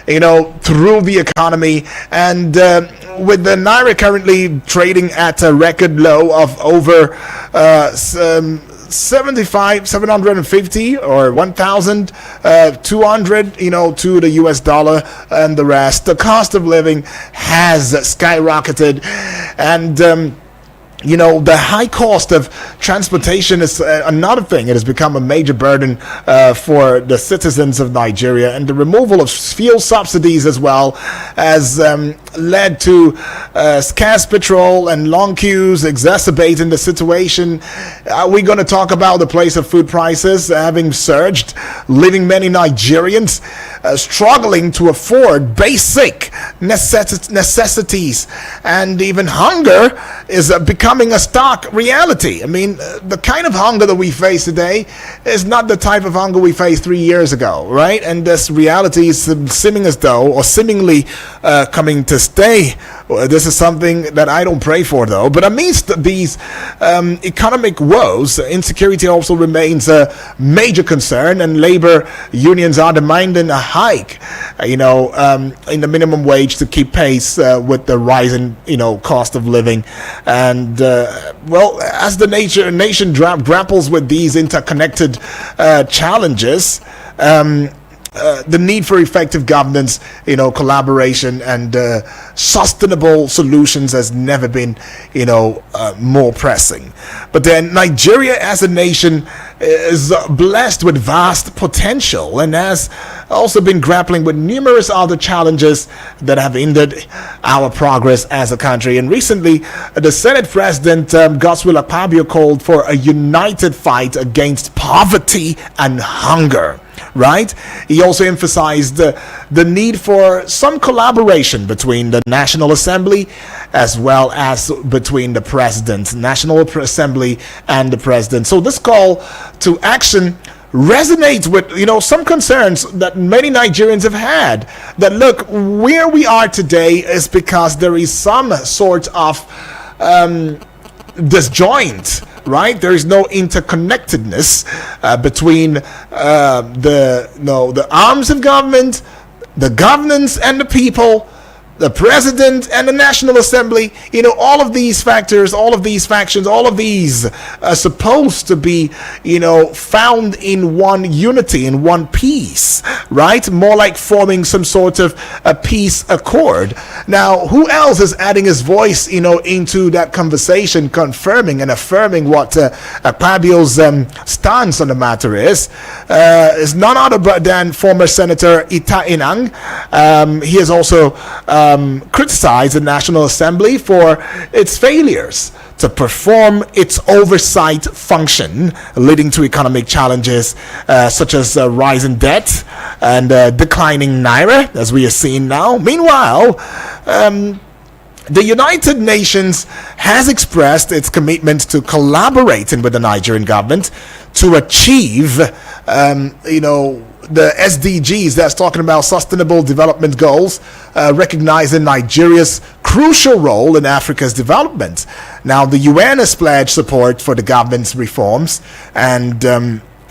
through the economy. And with the Naira currently trading at a record low of over 750 or 1,200, to the US dollar and the rest. The cost of living has skyrocketed, and the high cost of transportation is another thing. It has become a major burden for the citizens of Nigeria, and the removal of fuel subsidies as well has led to scarce petrol and long queues, exacerbating the situation. We're going to talk about the place of food prices having surged, leaving many Nigerians struggling to afford basic necessities, and even hunger is becoming a stark reality. I mean, the kind of hunger that we face today is not the type of hunger we faced 3 years ago, right? And this reality is seemingly coming to stay. This is something that I don't pray for, though. But amidst these economic woes, insecurity also remains a major concern, and labor unions are demanding a hike, in the minimum wage to keep pace with the rising, cost of living. And as the nation grapples with these interconnected challenges, the need for effective governance, collaboration and sustainable solutions has never been, more pressing. But then Nigeria as a nation is blessed with vast potential and has also been grappling with numerous other challenges that have hindered our progress as a country. And recently, the Senate President Godswill Akpabio called for a united fight against poverty and hunger. Right? He also emphasized the need for some collaboration between the National Assembly as well as between the National Assembly and the President. So this call to action resonates with some concerns that many Nigerians have had, that look, where we are today is because there is some sort of disjoint, right? There is no interconnectedness between the arms of government, the governance and the people, the president and the National Assembly. All of these factors, all of these factions, all of these are supposed to be, found in one unity, in one piece, right? More like forming some sort of a peace accord. Now, who else is adding his voice, into that conversation, confirming and affirming what Akpabio's stance on the matter is none other than former Senator Ita Inang. He has also criticized the National Assembly for its failures to perform its oversight function, leading to economic challenges such as rising debt and declining Naira, as we are seeing now. Meanwhile, the United Nations has expressed its commitment to collaborating with the Nigerian government to achieve, the SDGs, that's talking about Sustainable Development Goals, recognizing Nigeria's crucial role in Africa's development. Now, the UN has pledged support for the government's reforms, and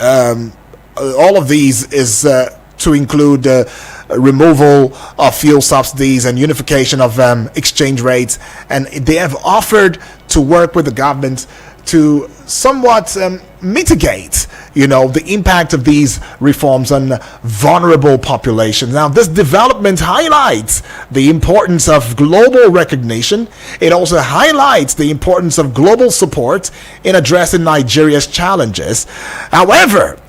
all of these is to include removal of fuel subsidies and unification of exchange rates. And they have offered to work with the government to somewhat mitigate, the impact of these reforms on vulnerable populations. Now, this development highlights the importance of global recognition. It also highlights the importance of global support in addressing Nigeria's challenges. However,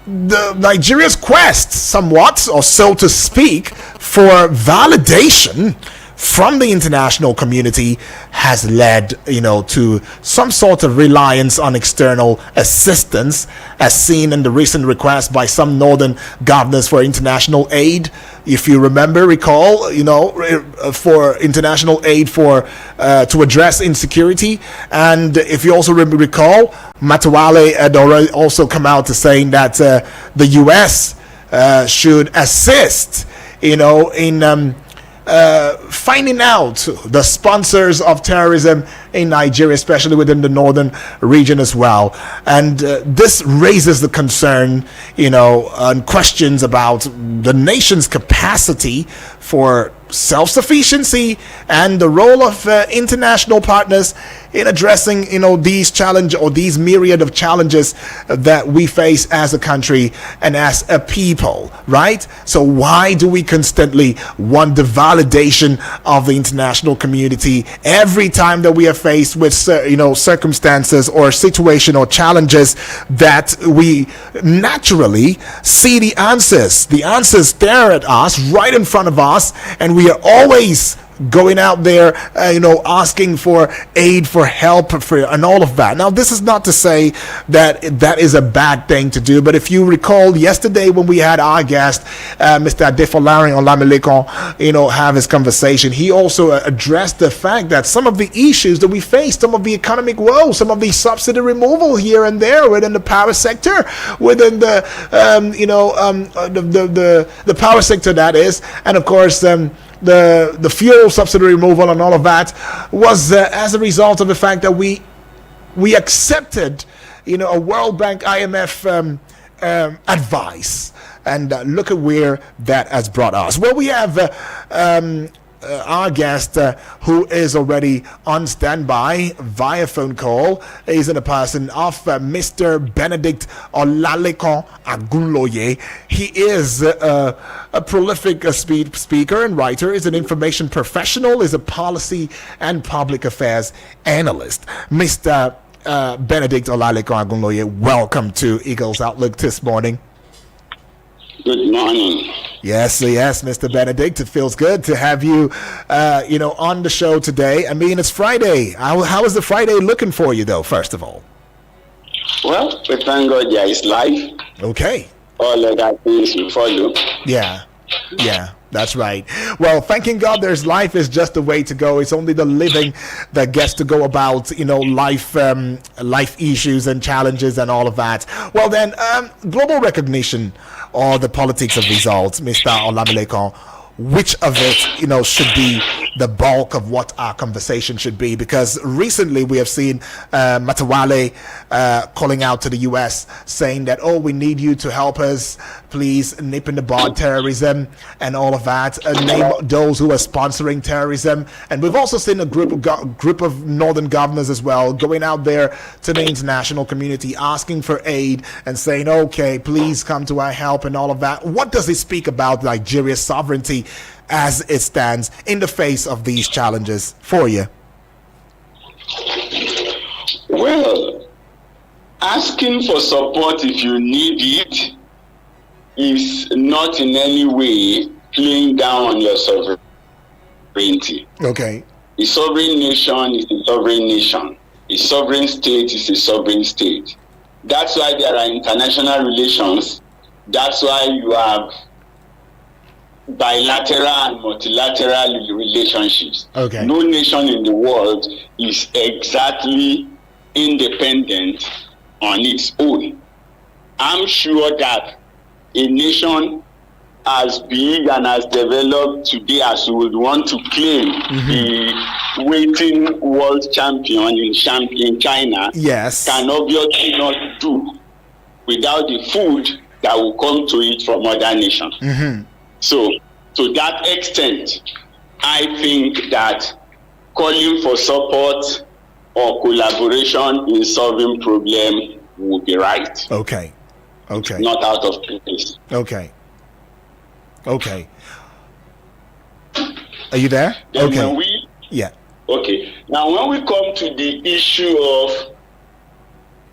the Nigeria's quest, somewhat, or so to speak, for validation from the international community has led, to some sort of reliance on external assistance, as seen in the recent request by some northern governors for international aid. If you recall, for international aid to address insecurity. And if you also recall, Matawale had already also come out to saying that the U.S. should assist, in finding out the sponsors of terrorism, in Nigeria, especially within the northern region as well. And this raises the concern, and questions about the nation's capacity for self-sufficiency and the role of international partners in addressing these challenges, or these myriad of challenges that we face as a country and as a people, right? So why do we constantly want the validation of the international community every time that we are faced with circumstances or situation or challenges that we naturally see the answers stare at us right in front of us, and we are always going out there, asking for aid, for help, and all of that. Now, this is not to say that that is a bad thing to do, but if you recall yesterday when we had our guest, Mr. Adefolarin Olamilekon, have his conversation, he also addressed the fact that some of the issues that we face, some of the economic woes, some of the subsidy removal here and there within the power sector, within the the power sector, that is, and of course the fuel subsidy removal and all of that was as a result of the fact that we accepted a World Bank, IMF advice, and look at where that has brought us. Well, we have our guest who is already on standby via phone call. Is in the person of Mr. Benedict Olalekon Agunloye. He is a prolific speaker and writer, is an information professional, is a policy and public affairs analyst. Mr. Benedict Olalekon Agunloye, welcome to Eagles Outlook this morning. Good morning. Yes, Mr. Benedict. It feels good to have you, on the show today. I mean, it's Friday. How is the Friday looking for you, though, first of all? Well, we thank God there is life. Okay. All other things will follow. Yeah, that's right. Well, thanking God there's life is just the way to go. It's only the living that gets to go about, life issues and challenges and all of that. Well, then, global recognition or the politics of results, Mr. Olamilekon, which of it, should be the bulk of what our conversation should be? Because recently we have seen Matawale calling out to the U.S. saying that, we need you to help us, please nip in the bud terrorism and all of that, name those who are sponsoring terrorism. And we've also seen a group of northern governors as well going out there to the international community asking for aid and saying, okay, please come to our help and all of that. What does it speak about Nigeria's sovereignty as it stands in the face of these challenges for you? Well, asking for support if you need it is not in any way playing down on your sovereignty. Okay. A sovereign nation is a sovereign nation. A sovereign state is a sovereign state. That's why there are international relations. That's why you have bilateral and multilateral relationships. Okay. No nation in the world is exactly independent on its own. I'm sure that a nation as big and as developed today as we would want to claim the waiting world champion in China, yes, can obviously not do without the food that will come to it from other nations. So, to that extent, I think that calling for support or collaboration in solving problem would be right. Okay. Not out of place. Okay. Are you there? Then Okay. Yeah. Okay. Now, when we come to the issue of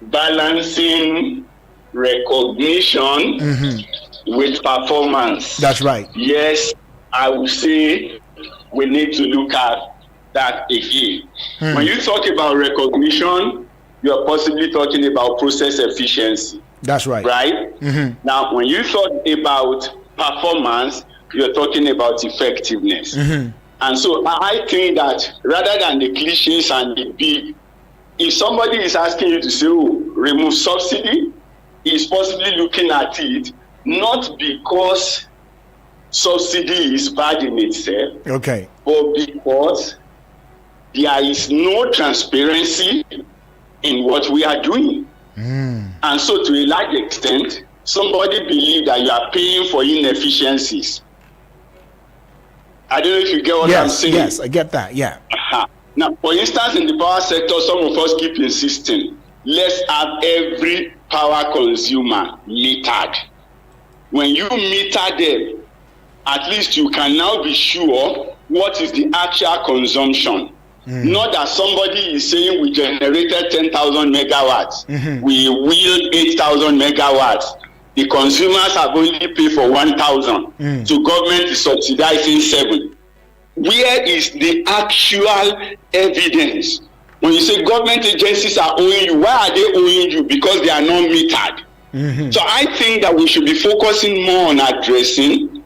balancing recognition with performance. That's right. Yes, I would say we need to look at that again. When you talk about recognition, you're possibly talking about process efficiency. That's right. Right? Now, when you talk about performance, you're talking about effectiveness. And so I think that rather than the cliches and the big, if somebody is asking you to say, remove subsidy, he's possibly looking at it not because subsidy is bad in itself, okay, but because there is no transparency in what we are doing. And so to a large extent, somebody believes that you are paying for inefficiencies. I don't know if you get what I'm saying. Yes, I get that, yeah. Now, for instance, in the power sector, some of us keep insisting, let's have every power consumer metered. When you meter them, at least you can now be sure what is the actual consumption. Not that somebody is saying we generated 10,000 megawatts, we wheeled 8,000 megawatts. The consumers have only paid for 1,000, so government is subsidizing 7. Where is the actual evidence? When you say government agencies are owing you, why are they owing you? Because they are not metered. So I think that we should be focusing more on addressing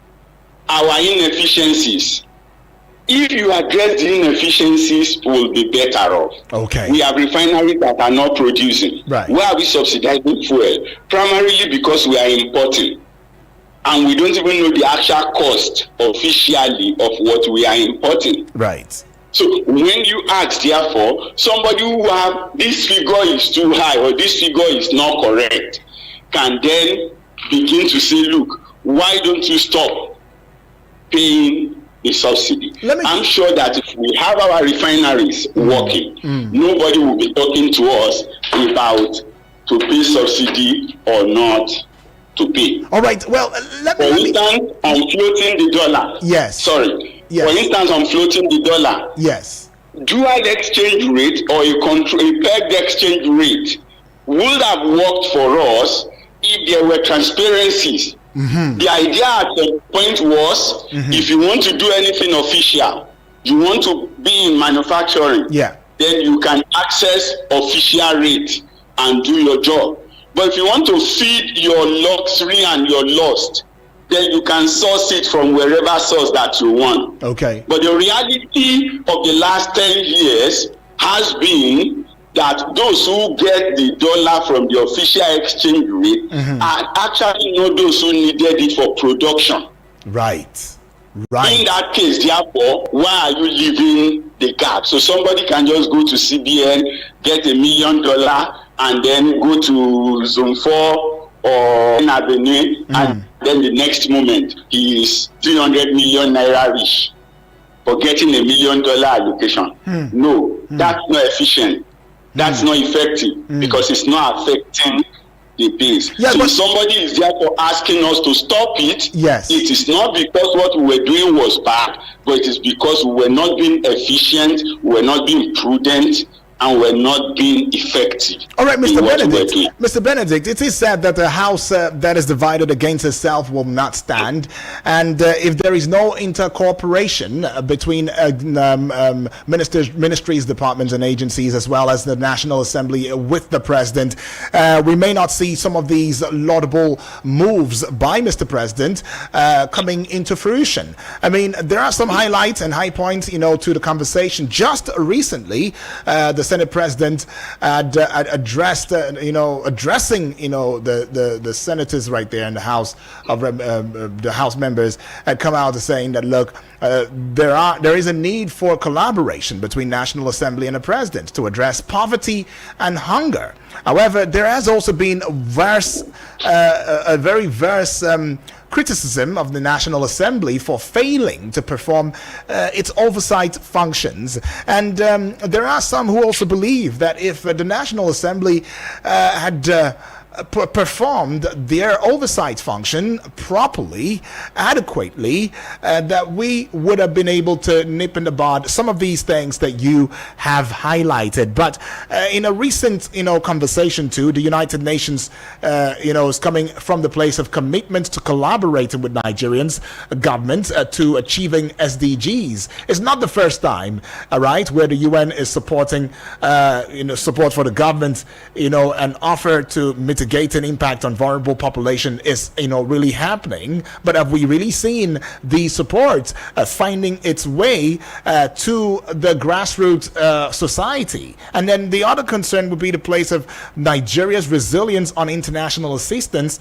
our inefficiencies. If you address the inefficiencies, we'll be better off. Okay. We have refineries that are not producing. Right. Why are we subsidizing fuel? Primarily because we are importing. And we don't even know the actual cost officially of what we are importing. Right. So when you ask, therefore, somebody who have this figure is too high or this figure is not correct, can then begin to say, look, why don't you stop paying the subsidy? I'm sure that if we have our refineries working, nobody will be talking to us about to pay subsidy or not to pay. All right. Well, for instance, on floating the dollar. Yes. Sorry. Yes. For instance, on floating the dollar. Yes. Dual exchange rate or a pegged exchange rate would have worked for us if there were transparencies. The idea at the point was, if you want to do anything official, you want to be in manufacturing, then you can access official rate and do your job. But if you want to feed your luxury and your lust, then you can source it from wherever source that you want. Okay. But the reality of the last 10 years has been that those who get the dollar from the official exchange rate are actually not those who needed it for production. Right. Right. In that case, therefore, why are you leaving the gap? So somebody can just go to CBN, get $1 million, and then go to Zone 4 or Avenue, and then the next moment he is 300 million naira rich for getting $1 million allocation. No, that's not efficient. That's not effective because it's not affecting the base. Yeah, so but somebody is therefore asking us to stop it. Yes. It is not because what we were doing was bad, but it is because we were not being efficient, we were not being prudent, and we're not being effective. All right, Mr. Benedict. Mr. Benedict, it is said that a house that is divided against itself will not stand, and if there is no intercooperation between ministries, departments, and agencies, as well as the National Assembly with the President, we may not see some of these laudable moves by Mr. President coming into fruition. I mean, there are some highlights and high points, to the conversation. Just recently, the Senate President had addressed, addressing, the senators right there in the House of the House members had come out saying that, look, there is a need for collaboration between National Assembly and the President to address poverty and hunger. However, there has also been a very verse criticism of the National Assembly for failing to perform its oversight functions. And there are some who also believe that if the National Assembly had performed their oversight function properly, adequately, that we would have been able to nip in the bud some of these things that you have highlighted. But in a recent, conversation too, the United Nations, is coming from the place of commitment to collaborating with Nigerians government to achieving SDGs. It's not the first time, right, where the UN is supporting, support for the government, and offer to mitigate an impact on vulnerable population is, really happening. But have we really seen the support finding its way to the grassroots society? And then the other concern would be the place of Nigeria's resilience on international assistance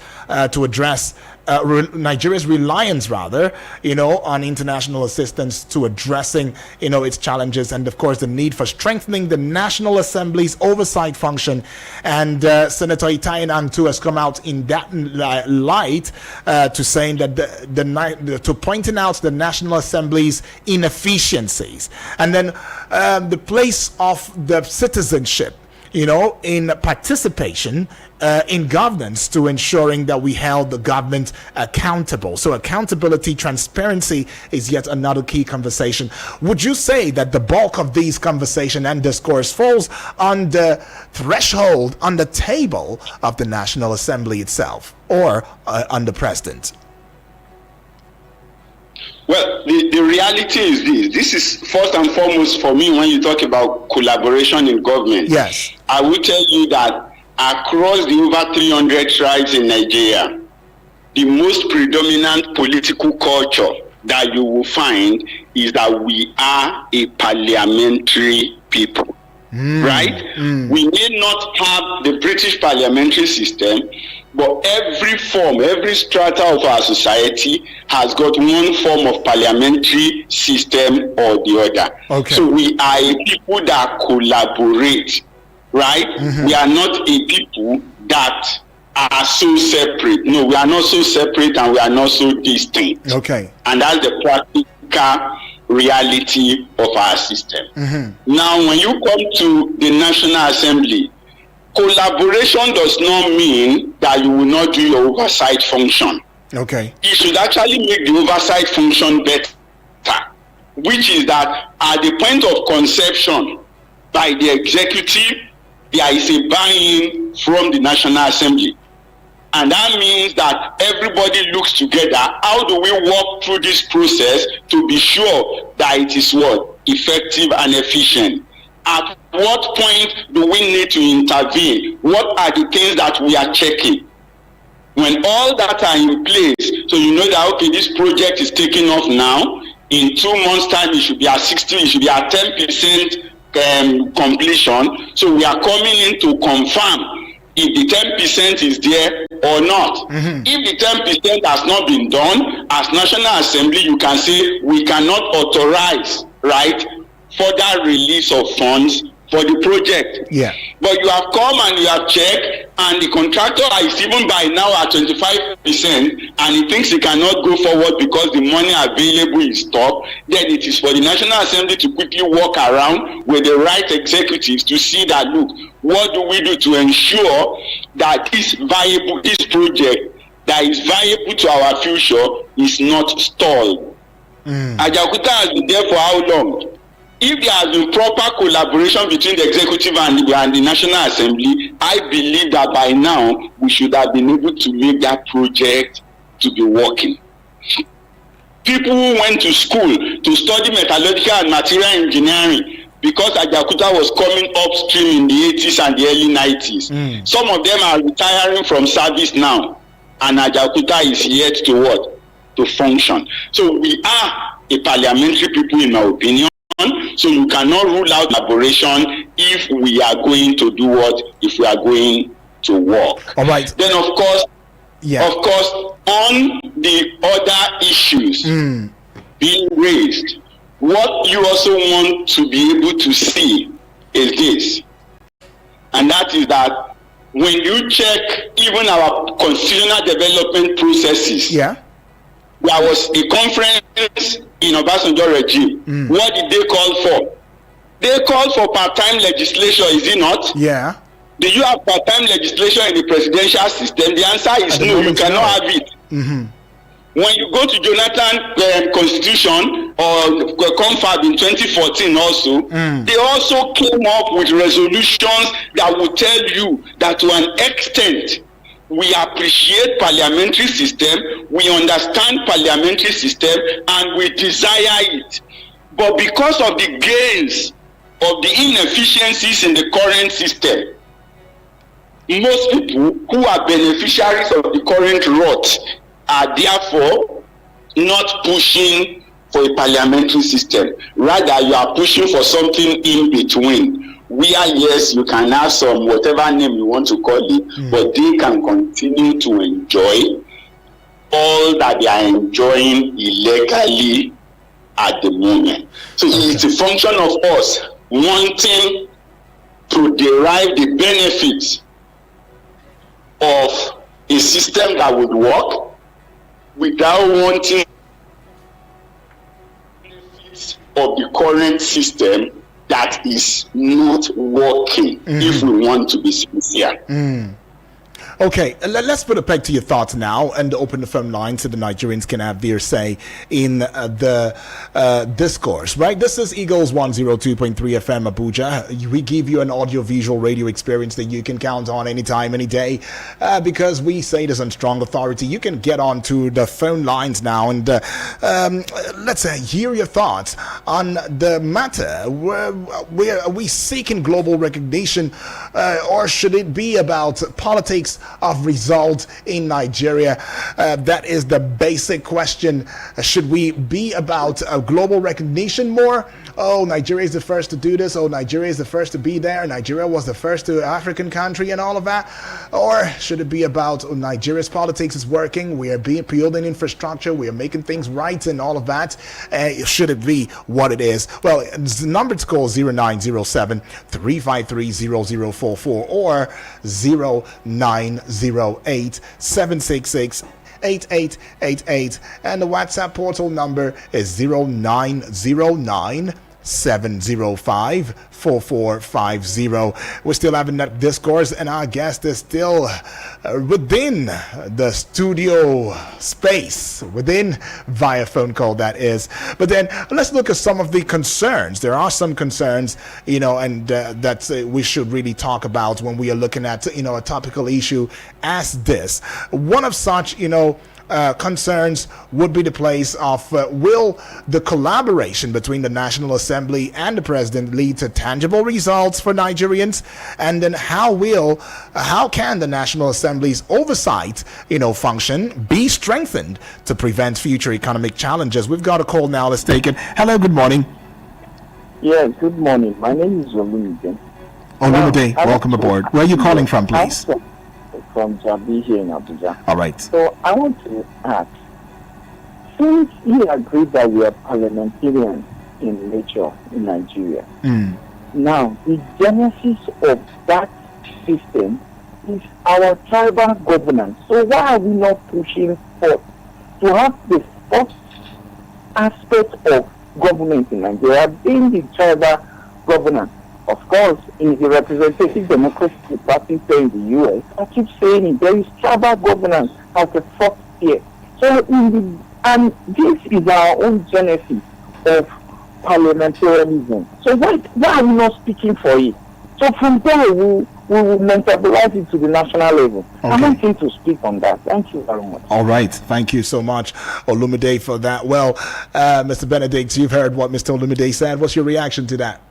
to address Nigeria's reliance, rather, on international assistance to addressing, its challenges, and of course the need for strengthening the National Assembly's oversight function. And Senator Itai Nantu has come out in that light to saying that to pointing out the National Assembly's inefficiencies, and then the place of the citizenship, in participation in governance, to ensuring that we held the government accountable. So accountability, transparency is yet another key conversation. Would you say that the bulk of these conversation and discourse falls on the threshold, on the table of the National Assembly itself, or on the president? Well, the reality is this. This is first and foremost for me when you talk about collaboration in government. Yes. I will tell you that across the over 300 tribes in Nigeria, the most predominant political culture that you will find is that we are a parliamentary people. Right? We may not have the British parliamentary system, but every strata of our society has got one form of parliamentary system or the other. Okay. So we are a people that collaborate, right? We are not a people that are so separate. No, we are not so separate, and we are not so distinct. Okay. And that's the practical reality of our system. Now, when you come to the National Assembly, collaboration does not mean that you will not do your oversight function. Okay. It should actually make the oversight function better, which is that at the point of conception by the executive, there is a buy-in from the National Assembly. And that means that everybody looks together. How do we walk through this process to be sure that it is effective and efficient? At what point do we need to intervene? What are the things that we are checking? When all that are in place, so you know that, okay, this project is taking off now. In 2 months' time, it should be at 60, it should be at 10% completion. So we are coming in to confirm if the 10% is there or not. If the 10% has not been done, as National Assembly, you can say we cannot authorize, right, further release of funds for the project. Yeah. But you have come and you have checked, and the contractor is even by now at 25%, and he thinks he cannot go forward because the money available is stopped. Then it is for the National Assembly to quickly walk around with the right executives to see that, look, what do we do to ensure that this project that is viable to our future is not stalled? Ajaokuta has been there for how long? If there has been proper collaboration between the executive and the National Assembly, I believe that by now we should have been able to make that project to be working. People who went to school to study metallurgical and material engineering because Ajaokuta was coming upstream in the 80s and the early 90s. Some of them are retiring from service now, and Ajaokuta is yet to function. So we are a parliamentary people, in my opinion. So you cannot rule out collaboration if we are going to do if we are going to work. All right. Then of course, yeah. Of course, on the other issues being raised, what you also want to be able to see is this, and that is that when you check even our constitutional development processes, yeah, there was a conference in Obasanjo regime. What did they call for? They called for part-time legislation, is it not? Yeah. Do you have part-time legislation in the presidential system? The answer is no, you cannot have it. When you go to Jonathan Constitution or Confab in 2014 also, they also came up with resolutions that will tell you that to an extent we appreciate parliamentary system, we understand parliamentary system, and we desire it. But because of the gains of the inefficiencies in the current system, most people who are beneficiaries of the current rot are therefore not pushing for a parliamentary system. Rather, you are pushing for something in between, where yes, you can have some whatever name you want to call it, but they can continue to enjoy all that they are enjoying illegally at the moment. So it's a function of us wanting to derive the benefits of a system that would work without wanting benefits of the current system that is not working, if we want to be sincere. Okay, let's put a peg to your thoughts now and open the phone line so the Nigerians can have their say in the discourse, right? This is Eagles 102.3 FM Abuja. We give you an audio-visual radio experience that you can count on anytime, any day, because we say this on strong authority. You can get on to the phone lines now and let's hear your thoughts on the matter. Are we seeking global recognition or should it be about politics of results in Nigeria? That is the basic question. Should we be about global recognition more? Oh, Nigeria is the first to do this. Oh, Nigeria is the first to be there. Nigeria was the first African country and all of that. Or should it be about Nigeria's politics is working, we are building infrastructure, we are making things right and all of that? Should it be what it is? Well, the number to call 0907 353 0044 or 0908 766 8888, and the WhatsApp portal number is 0909 705 4450. We're still having that discourse, and our guest is still within the studio space, within via phone call, that is. But then let's look at some of the concerns. There are some concerns, and that we should really talk about when we are looking at, a topical issue as this. One of such, concerns would be the place of will the collaboration between the National Assembly and the President lead to tangible results for Nigerians? And then how can the National Assembly's oversight function be strengthened to prevent future economic challenges? We've got a call now. Let's take it. Hello, good morning. Yes, good morning. My name is Olumide. Olumide, welcome aboard. Where are you calling from, please? From Jabi here in Abuja. All right. So I want to ask, since you agree that we are parliamentarian in nature in Nigeria, now the genesis of that system is our tribal governance. So why are we not pushing for to have the first aspect of government in Nigeria being the tribal governance? Of course, in the representative democracy party in the U.S., I keep saying it, there is tribal governance as the first tier. So, and this is our own genesis of parliamentarianism. So why are we not speaking for it? So from there, we will metabolize it to the national level. Okay. I'm wanting to speak on that. Thank you very much. All right. Thank you so much, Olumide, for that. Well, Mr. Benedict, you've heard what Mr. Olumide said. What's your reaction to that?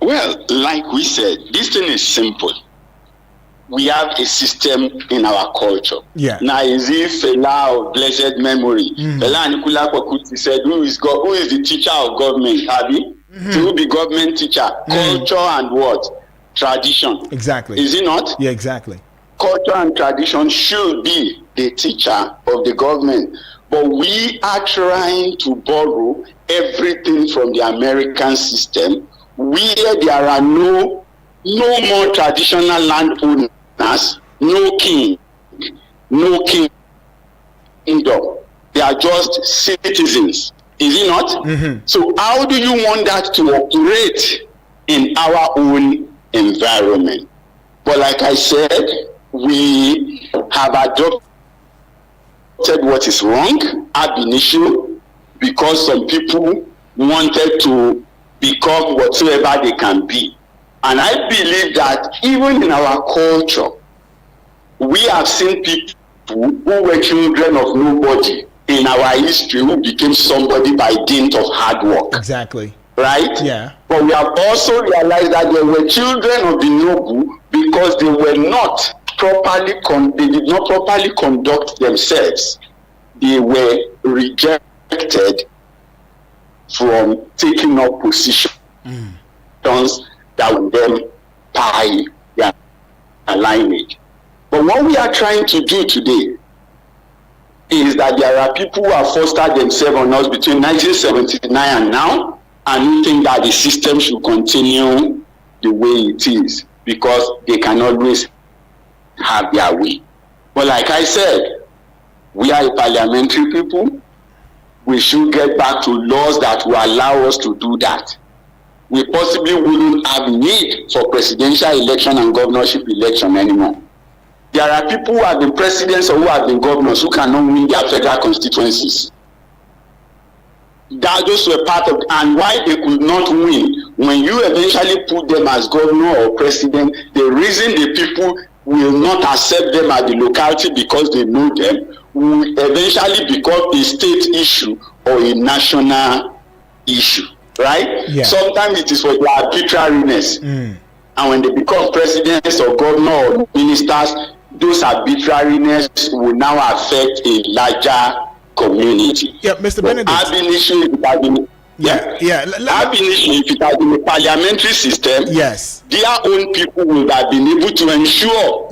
Well, like we said, this thing is simple. We have a system in our culture. Yeah. Now, as if Fela of blessed memory, Fela Anikulapo Kuti said, who is the teacher of government? Abi? To be government teacher, culture and what? Tradition. Exactly. Is it not? Yeah, exactly. Culture and tradition should be the teacher of the government. But we are trying to borrow everything from the American system, where there are no more traditional landowners, no king, no kingdom. They are just citizens. Is it not? So how do you want that to operate in our own environment? But like I said, we have adopted what is wrong ab initio because some people wanted to become whatsoever they can be. And I believe that even in our culture, we have seen people who were children of nobody in our history who became somebody by dint of hard work. Exactly. Right? Yeah. But we have also realized that they were children of the noble because they were not properly, they did not properly conduct themselves. They were rejected from taking up positions that would then tie their lineage. But what we are trying to do today is that there are people who have fostered themselves on us between 1979 and now, and who think that the system should continue the way it is because they can always have their way. But like I said, we are a parliamentary people. We should get back to laws that will allow us to do that. We possibly wouldn't have need for presidential election and governorship election anymore. There are people who have been presidents or who have been governors who cannot win their federal constituencies. That those were part of, and why they could not win. When you eventually put them as governor or president, the reason the people will not accept them at the locality because they know them will eventually become a state issue or a national issue, right? Yeah. Sometimes it is for their arbitrariness. And when they become presidents or governor or ministers, those arbitrariness will now affect a larger community. Yeah, Mr. Benedict. Ab initio, if it had been, ab initio, if it had been a parliamentary system, yes, their own people would have been able to ensure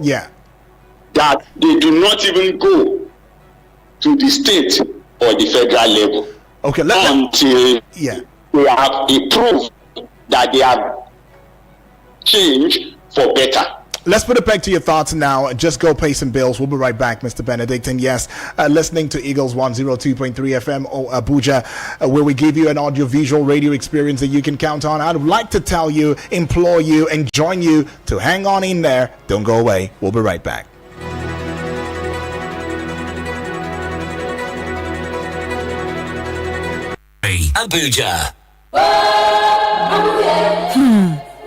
that they do not even go to the state or the federal level until they have a proof that they have changed for better. Let's put it back to your thoughts now. Just go pay some bills. We'll be right back, Mr. Benedict. And yes, listening to Eagles 102.3 FM Abuja, where we give you an audio-visual radio experience that you can count on. I'd like to tell you, implore you, and join you to hang on in there. Don't go away. We'll be right back. Abuja.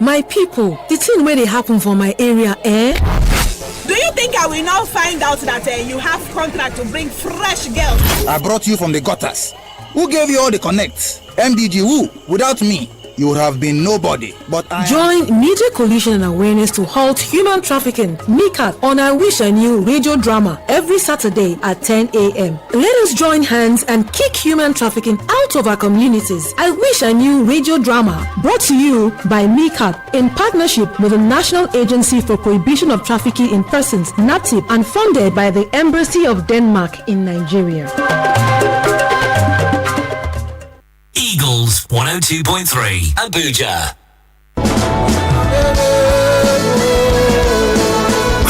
My people, the thing where they happen for my area, Do you think I will now find out that you have contract to bring fresh girls? I brought you from the gutters. Who gave you all the connects? MDG who? Without me, you would have been nobody. But Join Media Coalition and Awareness to Halt Human Trafficking, MICAT, on I Wish I Knew radio drama every Saturday at 10 a.m. Let us join hands and kick human trafficking out of our communities. I Wish I Knew radio drama, brought to you by MICAT in partnership with the National Agency for Prohibition of Trafficking in Persons, NAPTIP, and funded by the Embassy of Denmark in Nigeria. Eagles 102.3 Abuja.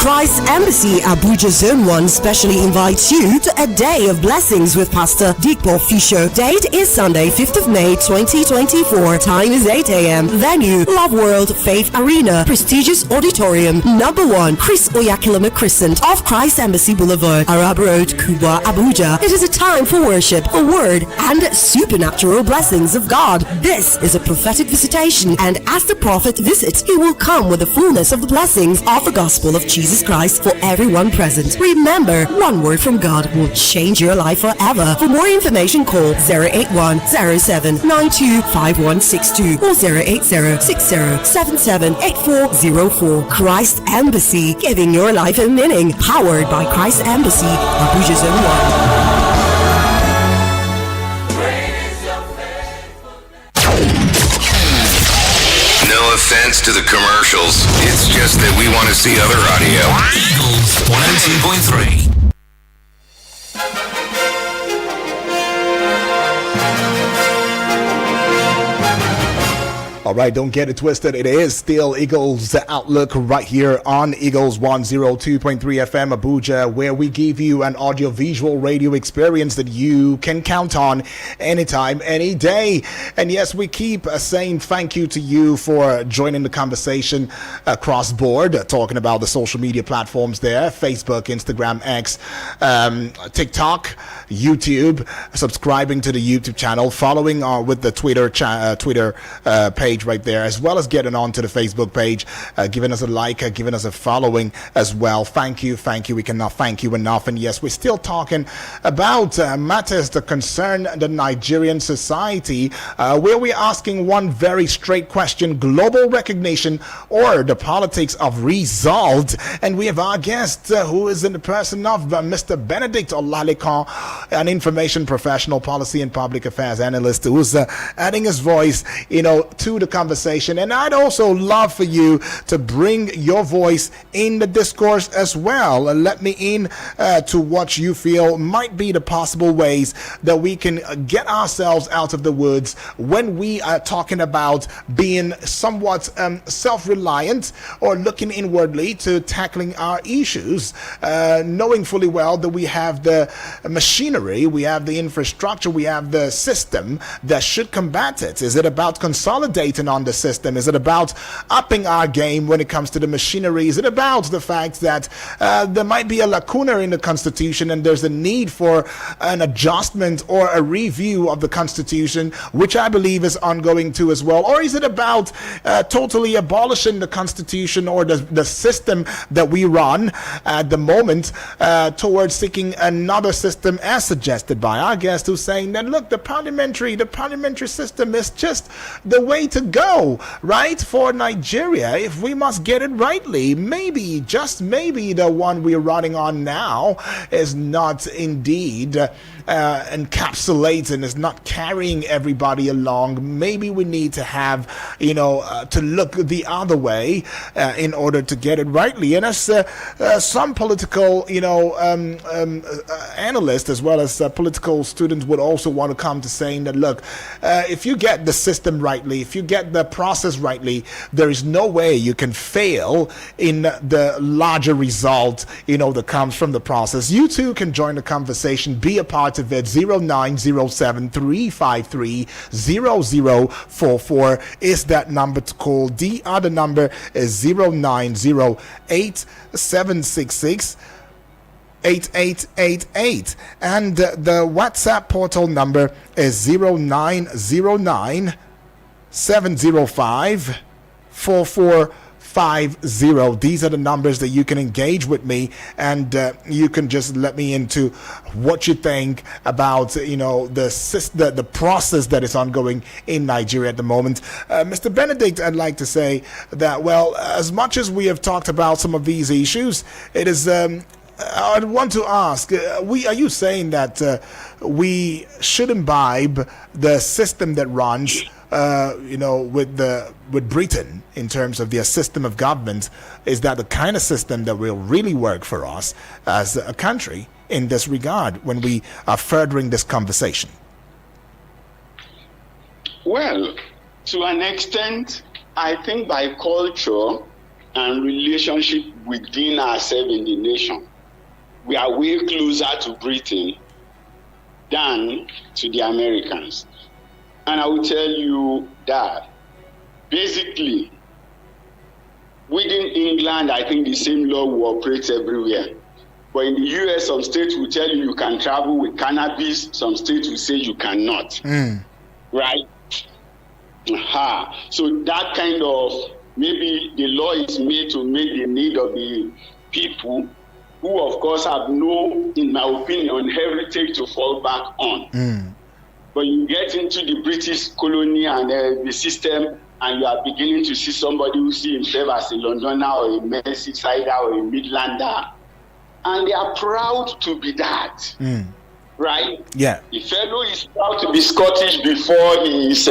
Christ Embassy Abuja Zone 1 specially invites you to a day of blessings with Pastor Dikbo Fisher. Date is Sunday, 5th of May 2024. Time is 8 a.m. Venue, Love World Faith Arena, prestigious auditorium, number 1, Chris Oyakilome Crescent, off Christ Embassy Boulevard, Arab Road, Kuba, Abuja. It is a time for worship, a word, and supernatural blessings of God. This is a prophetic visitation, and as the prophet visits, he will come with the fullness of the blessings of the gospel of Jesus Christ for everyone present. Remember, one word from God will change your life forever. For more information, call 081-0792-5162 or 080-6077-8404. Christ Embassy, giving your life a meaning. Powered by Christ Embassy, Abuja Zone 1. No offense to the commercials. It's just that we want to see other audio. Eagles 102.3. All right, don't get it twisted. It is still Eagles Outlook right here on Eagles 102.3 FM Abuja, where we give you an audio-visual radio experience that you can count on anytime, any day. And yes, we keep saying thank you to you for joining the conversation across board, talking about the social media platforms there, Facebook, Instagram, X, TikTok, YouTube, subscribing to the YouTube channel, following with the Twitter page right there, as well as getting on to the Facebook page, giving us a like, giving us a following as well. Thank you. We cannot thank you enough. And yes, we're still talking about matters that concern the Nigerian society, where we're asking one very straight question: global recognition or the politics of result? And we have our guest, who is in the person of Mr. Benedict Olalekan, an information professional, policy and public affairs analyst, who's adding his voice, to the the conversation, and I'd also love for you to bring your voice in the discourse as well, and let me in to what you feel might be the possible ways that we can get ourselves out of the woods when we are talking about being somewhat self-reliant or looking inwardly to tackling our issues, knowing fully well that we have the machinery, we have the infrastructure, we have the system that should combat it. Is it about consolidating on the system? Is it about upping our game when it comes to the machinery? Is it about the fact that there might be a lacuna in the Constitution and there's a need for an adjustment or a review of the Constitution, which I believe is ongoing too as well? Or is it about totally abolishing the Constitution or the system that we run at the moment towards seeking another system as suggested by our guest, who's saying that, look, the parliamentary system is just the way to go, right? For Nigeria, if we must get it rightly, maybe, just maybe, the one we're running on now is not indeed encapsulating, is not carrying everybody along. Maybe we need to have, to look the other way in order to get it rightly. And as some political, analysts as well as political students would also want to come to saying that, look, if you get the system rightly, if you get the process rightly, there is no way you can fail in the larger result, that comes from the process. You too can join the conversation, be a part of it. 0907-353-0044 is that number to call. The other number is 0908-766 8888, and the WhatsApp portal number is 0909 705 4450. These are the numbers that you can engage with me, and you can just let me into what you think about the process that is ongoing in Nigeria at the moment. Mr. Benedict, I'd like to say that, well, as much as we have talked about some of these issues, it is I'd want to ask, are you saying that we should imbibe the system that runs with Britain in terms of their system of government? Is that the kind of system that will really work for us as a country in this regard when we are furthering this conversation? Well, to an extent, I think by culture and relationship within ourselves in the nation, we are way closer to Britain than to the Americans. And I will tell you that basically within England, I think the same law will operate everywhere. But in the US, some states will tell you can travel with cannabis, some states will say you cannot. Right? So that kind of, maybe the law is made to meet the need of the people who, of course, have no, in my opinion, heritage to fall back on. But you get into the British colony and the system, and you are beginning to see somebody who sees himself as a Londoner or a Merseyside or a Midlander, and they are proud to be that. Right? Yeah. The fellow is proud to be Scottish before he is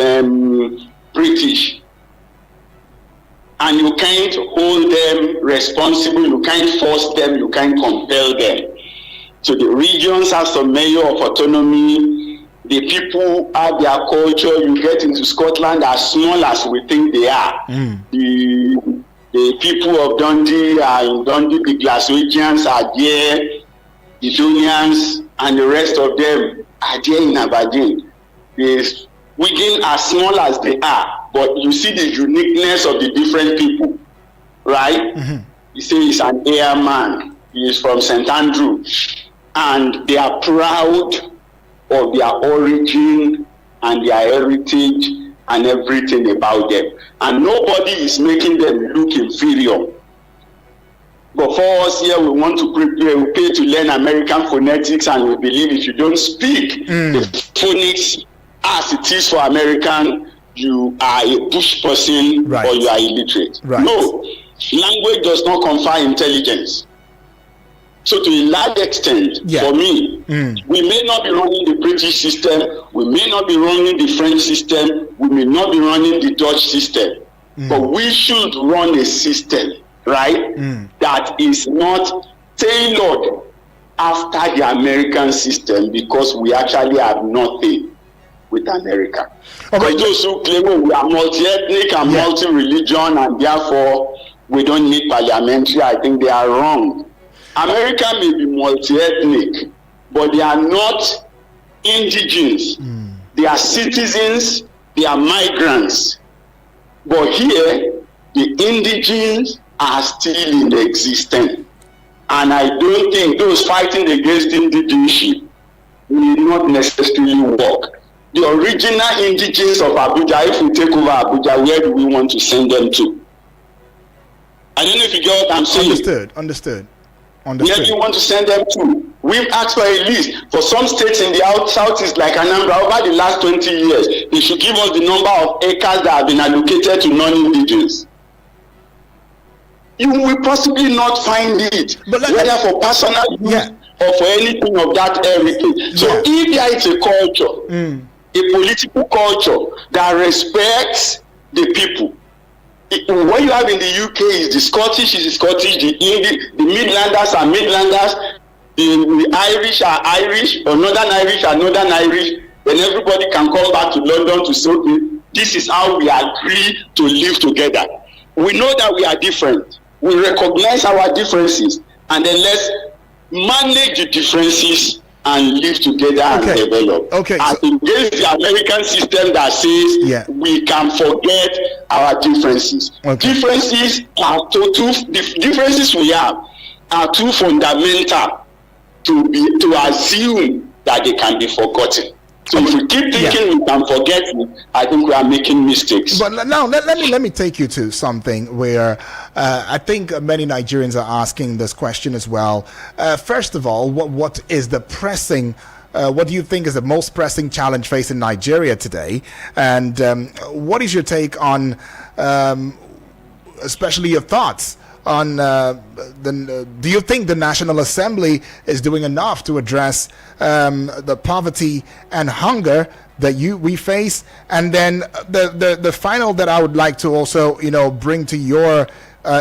British. And you can't hold them responsible, you can't force them, you can't compel them. So the regions have some measure of autonomy. The people have their culture. You get into Scotland, as small as we think they are. The people of Dundee are in Dundee, the Glaswegians are there, the Etonians and the rest of them are there in Aberdeen. Wigan, as small as they are, but you see the uniqueness of the different people, right? You say he's an airman, he is from St. Andrew, and they are proud of their origin and their heritage and everything about them. And nobody is making them look inferior. But for us here, we want to prepare, we pay to learn American phonetics, and we believe if you don't speak the phonics as it is for American, you are a bush person, or you are illiterate. No, language does not confer intelligence. So to a large extent, for me, we may not be running the British system, we may not be running the French system, we may not be running the Dutch system, but we should run a system, right, that is not tailored after the American system, because we actually have nothing with America. Because those who claim we are multi-ethnic and multi-religion and therefore we don't need parliamentary, I think they are wrong. America may be multi-ethnic, but they are not indigenous. They are citizens, they are migrants. But here, the indigenous are still in existence. And I don't think those fighting against indigeneity will not necessarily work. The original indigenous of Abuja, if we take over Abuja, where do we want to send them to? I don't know if you get what I'm saying. Understood. Where do you want to send them to? We've asked for a list. For some states in the southeast like Anambra, over the last 20 years, they should give us the number of acres that have been allocated to non-indigenous. You will possibly not find it, whether for personal use or for anything of that heritage. So if there is a culture, a political culture that respects the people, what you have in the UK is the Scottish is the Scottish, the Midlanders are Midlanders, the Irish are Irish, or Northern Irish are Northern Irish. Then everybody can come back to London to say, okay, this is how we agree to live together. We know that we are different. We recognize our differences, and then let's manage the differences and live together and develop. As against the American system that says we can forget our differences. Differences are the differences we have are too fundamental to assume that they can be forgotten. So if we keep thinking we can forget it, I think we are making mistakes. But now let me take you to something where I think many Nigerians are asking this question as well. First of all, what is the pressing? What do you think is the most pressing challenge facing Nigeria today? And what is your take on, especially your thoughts on do you think the National Assembly is doing enough to address the poverty and hunger that we face? And then the final that I would like to also bring to your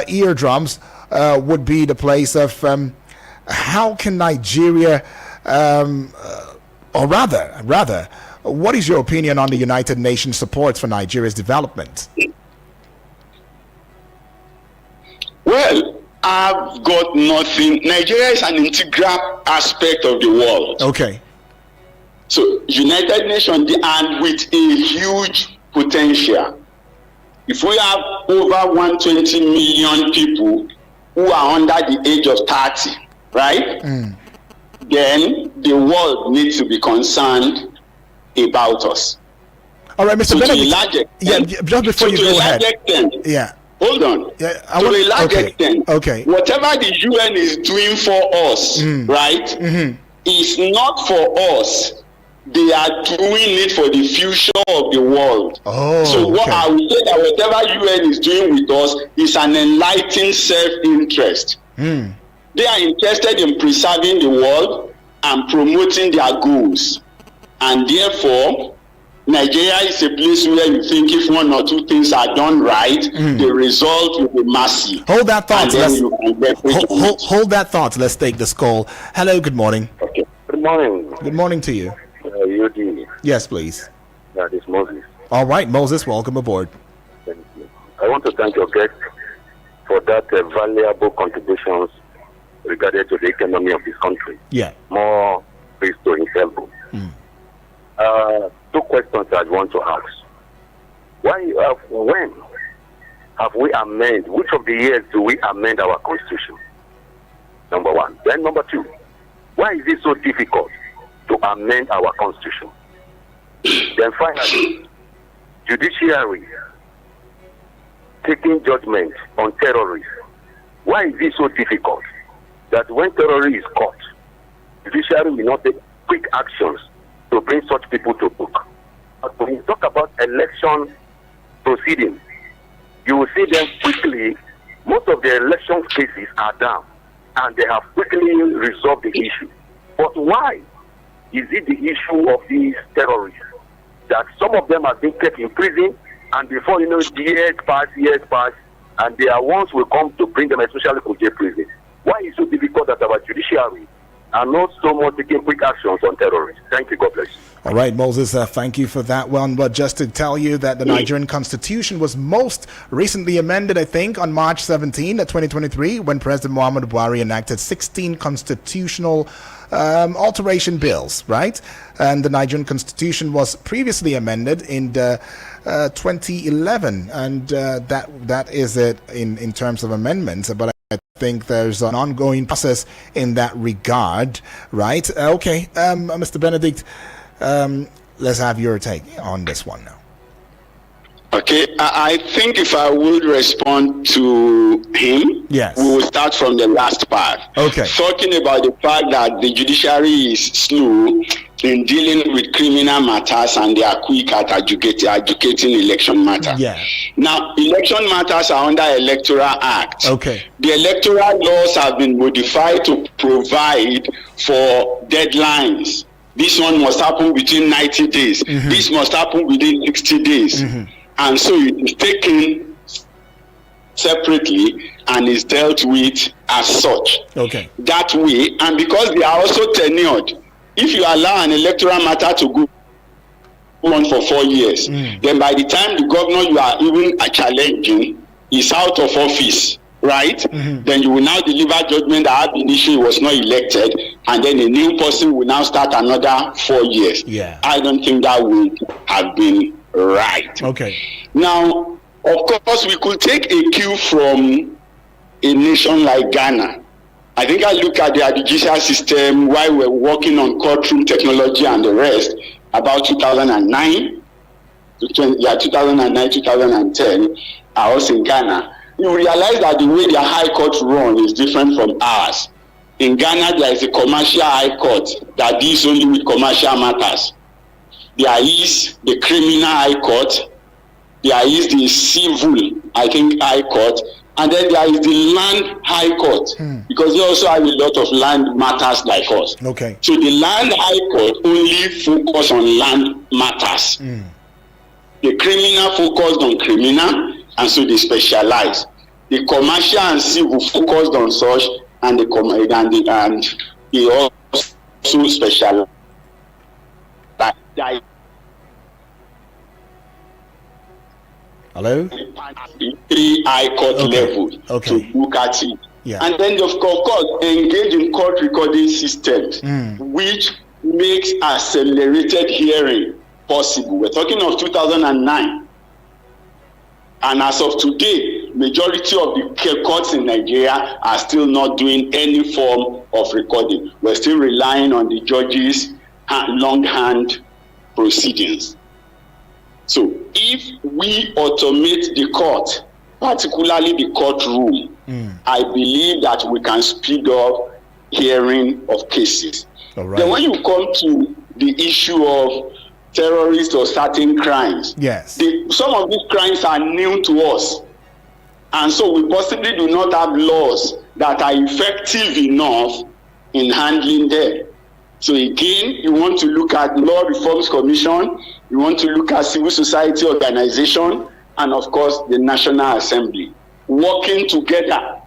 eardrums would be the place of how can Nigeria or rather what is your opinion on the United Nations support for Nigeria's development? Well, I've got nothing. Nigeria is an integral aspect of the world. Okay. So, United Nations, and with a huge potential. If we have over 120 million people who are under the age of 30, right? Then the world needs to be concerned about us. All right, Mr. So Benedict. Just before you go ahead. Hold on. To a large extent, whatever the UN is doing for us, right, is not for us. They are doing it for the future of the world. So what I would say that whatever UN is doing with us is an enlightened self-interest. They are interested in preserving the world and promoting their goals. And therefore, Nigeria is a place where you think if one or two things are done right, the result will be massive. Hold that thought. Hold that thought. Let's take this call. Hello, good morning. Okay. Good morning. Good morning to you. UD. Yes, please. That is Moses. All right, Moses, welcome aboard. Thank you. I want to thank your guest for that valuable contributions regarding to the economy of this country. More praise to himself. Two questions I want to ask. When have we amended, which of the years do we amend our constitution? Number one. Then number two, why is it so difficult to amend our constitution? Then finally, judiciary taking judgment on terrorists. Why is it so difficult that when terrorist is caught, judiciary will not take quick actions to bring such people to book? But when you talk about election proceedings, you will see them quickly. Most of the election cases are down. and they have quickly resolved the issue. But why is it the issue of these terrorists that some of them have been kept in prison, and before you know it, years pass, and they are ones will come to bring them, especially Kuje prison? Why is it so difficult that our judiciary are not so much taking quick actions on terrorists? Thank you. God bless you. All right, Moses, thank you for that one. But just to tell you that the Nigerian constitution was most recently amended, I think, on March 17, 2023, when President Muhammadu Buhari enacted 16 constitutional alteration bills, right? And the Nigerian constitution was previously amended in 2011, and that is it in terms of amendments. But I think there's an ongoing process in that regard, right? Okay, Mr. Benedict, let's have your take on this one now. Okay, I think if I would respond to him, yes, we will start from the last part. Okay. Talking about the fact that the judiciary is slow in dealing with criminal matters and they are quick at educating election matters. Yeah. Now, election matters are under Electoral Act. Okay. The electoral laws have been modified to provide for deadlines. This one must happen within 90 days. Mm-hmm. This must happen within 60 days. Mm-hmm. And so it is taken separately and is dealt with as such. Okay. That way, and because they are also tenured, if you allow an electoral matter to go on for 4 years, then by the time the governor you are even challenging is out of office, right? Mm-hmm. Then you will now deliver judgment that initially was not elected, and then a new person will now start another 4 years. Yeah. I don't think that would have been right. Okay. Now, of course, we could take a cue from a nation like Ghana. I think I look at the judicial system while we're working on courtroom technology and the rest about 2009, 2010. I was in Ghana. You realize that the way their high court run is different from ours. In Ghana, there is a commercial high court that deals only with commercial matters. There is the criminal high court, there is the civil, I think, high court, and then there is the land high court, because they also have a lot of land matters like us. Okay. So the land high court only focus on land matters. The criminal focused on criminal, and so they specialize. The commercial and civil focused on such, and they also specialize. Hello? 3 high court level to look at it. Yeah. And then, of course, engage in court recording systems, which makes accelerated hearing possible. We're talking of 2009. And as of today, majority of the courts in Nigeria are still not doing any form of recording. We're still relying on the judges' longhand proceedings. So if we automate the court, particularly the courtroom, I believe that we can speed up hearing of cases. All right. Then when you come to the issue of terrorists or certain crimes, yes, some of these crimes are new to us. And so we possibly do not have laws that are effective enough in handling them. So again, you want to look at Law Reforms Commission, you want to look at civil society organization, and of course the National Assembly, working together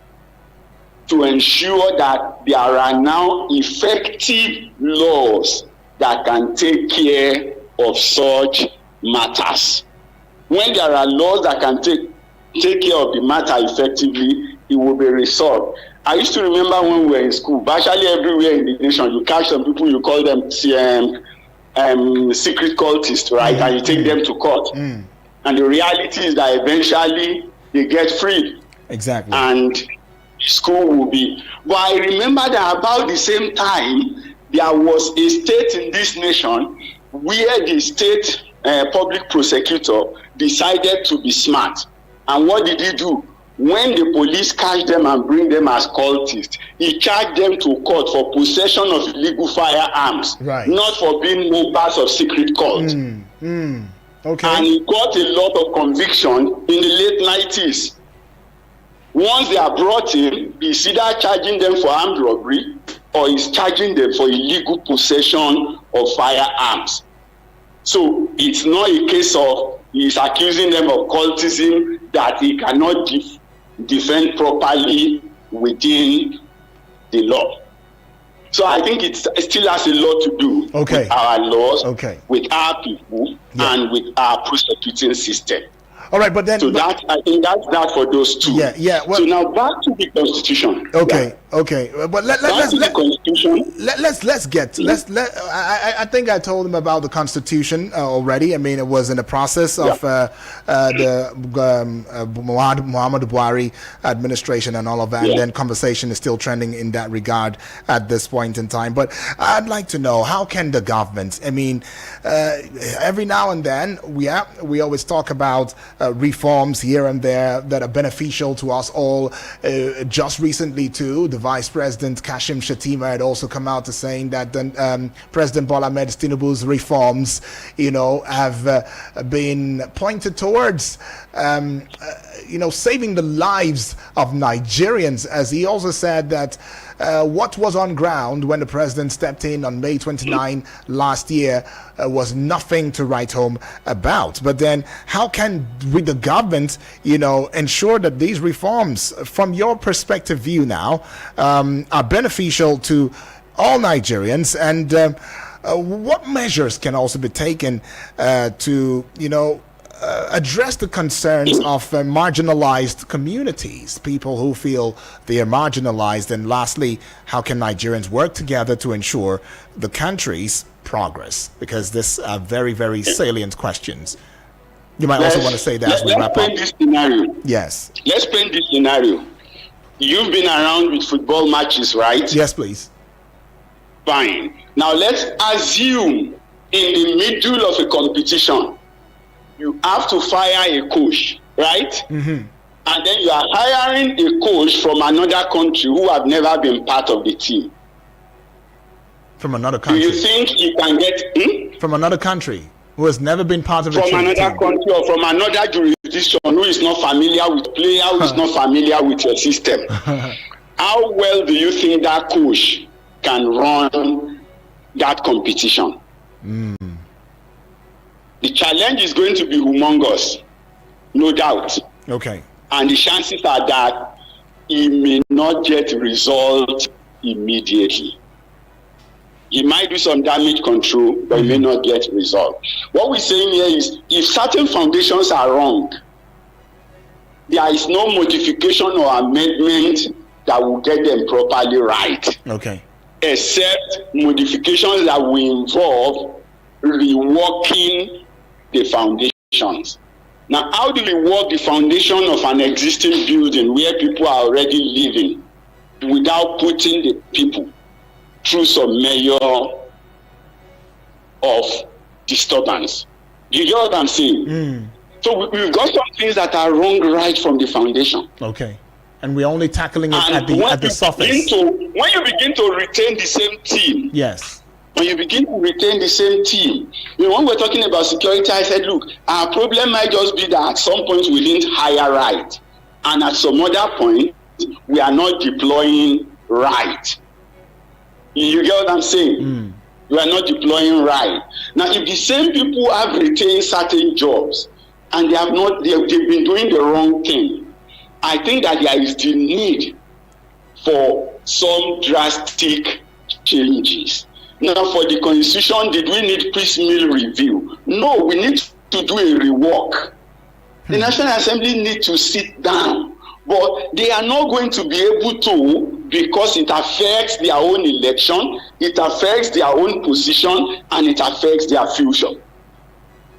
to ensure that there are now effective laws that can take care of such matters. When there are laws that can take care of the matter effectively, it will be resolved. I used to remember when we were in school, virtually everywhere in the nation, you catch some people, you call them secret cultists, right? And you take them to court. And the reality is that eventually they get freed. Exactly. And school will be. But I remember that about the same time, there was a state in this nation where the state public prosecutor decided to be smart. And what did he do? When the police catch them and bring them as cultists, he charged them to court for possession of illegal firearms, right, not for being members of secret cult. Okay. And he got a lot of conviction in the late 90s. Once they are brought in, he's either charging them for armed robbery or he's charging them for illegal possession of firearms. So it's not a case of he's accusing them of cultism that he cannot defend properly within the law. So I think it still has a lot to do with our laws, with our people, and with our prosecuting system. All right, but then so that I think that's that for those two. Yeah. Well, so now back to the Constitution. Okay. But let's I think I told him about the Constitution already. I mean, it was in the process of the Muhammadu Buhari administration and all of that. And then conversation is still trending in that regard at this point in time. But I'd like to know, how can the government? I mean, every now and then we always talk about reforms here and there that are beneficial to us all. Just recently, too, the Vice President Kashim Shettima had also come out to saying that President Bola Ahmed Tinubu's reforms, have been pointed towards, saving the lives of Nigerians. As he also said that what was on ground when the president stepped in on May 29 last year was nothing to write home about. But then how can the government, ensure that these reforms, from your perspective view now, are beneficial to all Nigerians? And what measures can also be taken to, address the concerns of marginalized communities, people who feel they are marginalized? And lastly, how can Nigerians work together to ensure the country's progress? Because these are very, very salient questions. You might also want to say that as we wrap up. This scenario. Yes. Let's paint this scenario. You've been around with football matches, right? Yes, please. Fine. Now let's assume in the middle of a competition, you have to fire a coach, right? Mm-hmm. And then you are hiring a coach from another country who have never been part of the team. From another country? Do you think you can get from another country who has never been part of the team? From another country or from another jurisdiction who is not familiar with player, who is not familiar with your system. How well do you think that coach can run that competition? The challenge is going to be humongous, no doubt. Okay. And the chances are that he may not get results immediately. He might do some damage control, but he may not get results. What we're saying here is, if certain foundations are wrong, there is no modification or amendment that will get them properly right. Okay. Except modifications that will involve reworking the foundations. Now, how do we work the foundation of an existing building where people are already living without putting the people through some measure of disturbance? You get what I'm saying? So we've got some things that are wrong right from the foundation. Okay. And we're only tackling it at the surface. When you begin to retain the same team. Yes. When you begin to retain the same team. When we're talking about security, I said, look, our problem might just be that at some point we didn't hire right. And at some other point, we are not deploying right. You get what I'm saying? We are not deploying right. Now, if the same people have retained certain jobs and they've been doing the wrong thing, I think that there is the need for some drastic changes. Now, for the Constitution, did we need piecemeal review? No, we need to do a rework. The National Assembly need to sit down, but they are not going to be able to, because it affects their own election, it affects their own position, and it affects their future.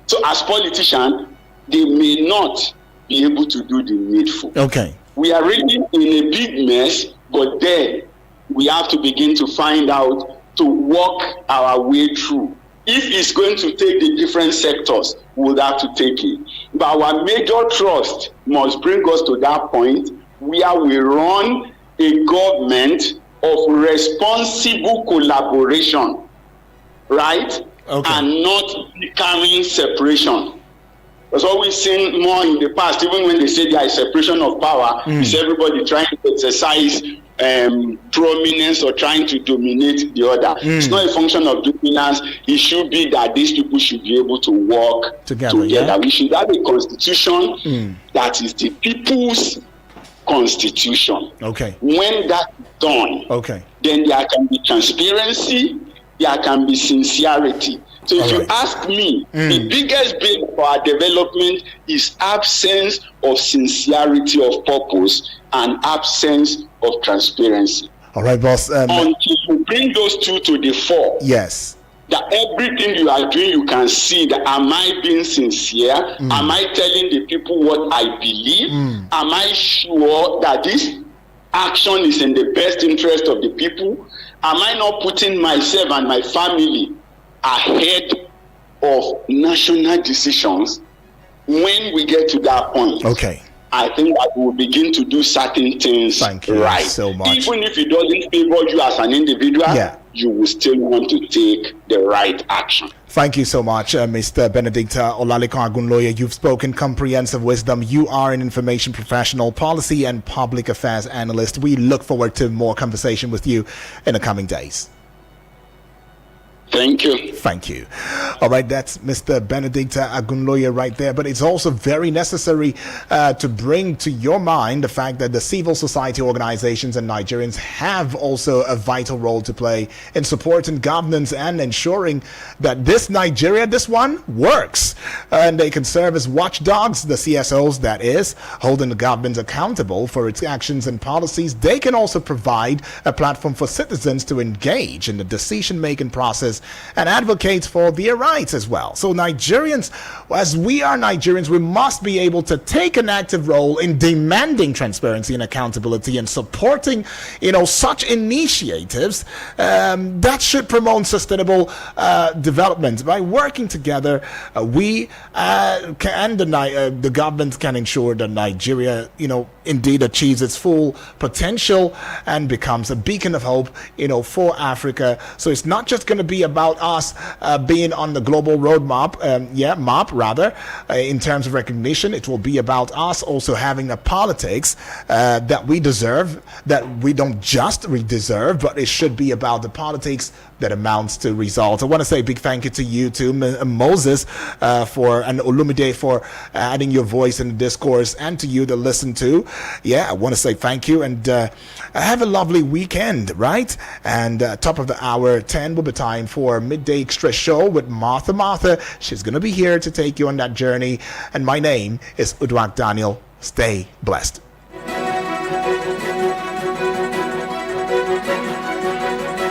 So as politicians, they may not be able to do the needful. Okay. We are really in a big mess, but then we have to begin to find out to work our way through. If it's going to take the different sectors, we'll have to take it. But our major trust must bring us to that point where we run a government of responsible collaboration, right? Okay. And not becoming separation. There's always seen more in the past, even when they say there is separation of power, is everybody trying to exercise prominence or trying to dominate the other. It's not a function of dominance. It should be that these people should be able to work together. Yeah? We should have a constitution that is the people's constitution. Okay. When that's done, then there can be transparency, there can be sincerity. So if you ask me, the biggest bane for our development is absence of sincerity of purpose and absence of transparency. All right, boss. Until you bring those two to the fore, yes, that everything you are doing, you can see that, am I being sincere? Am I telling the people what I believe? Am I sure that this action is in the best interest of the people? Am I not putting myself and my family ahead of national decisions? When we get to that point, I think that we will begin to do certain things right. So much. Even if it doesn't favor you as an individual, you will still want to take the right action. Thank you so much, Mr. Benedict Olalekan Agunloye. You've spoken comprehensive wisdom. You are an information professional, policy and public affairs analyst. We look forward to more conversation with you in the coming days. Thank you. Thank you. All right, that's Mr. Benedict Agunloye right there. But it's also very necessary to bring to your mind the fact that the civil society organizations and Nigerians have also a vital role to play in supporting governance and ensuring that this Nigeria, this one, works. And they can serve as watchdogs, the CSOs, that is, holding the government accountable for its actions and policies. They can also provide a platform for citizens to engage in the decision-making process and advocate for their rights as well. So Nigerians, as we are Nigerians, we must be able to take an active role in demanding transparency and accountability and supporting, such initiatives that should promote sustainable development. By working together, we and the government can ensure that Nigeria, indeed achieves its full potential and becomes a beacon of hope, for Africa. So it's not just going to be about us being on the global roadmap, in terms of recognition. It will be about us also having a politics that we deserve, that we don't just deserve, but it should be about the politics that amounts to results. I want to say a big thank you to you too, Moses, and Olumide for adding your voice in the discourse, and to you that listen to. I want to say thank you, and have a lovely weekend, right? And top of the hour 10 will be time for Midday Extra Show with Martha. She's going to be here to take you on that journey. And my name is Uduak Daniel. Stay blessed.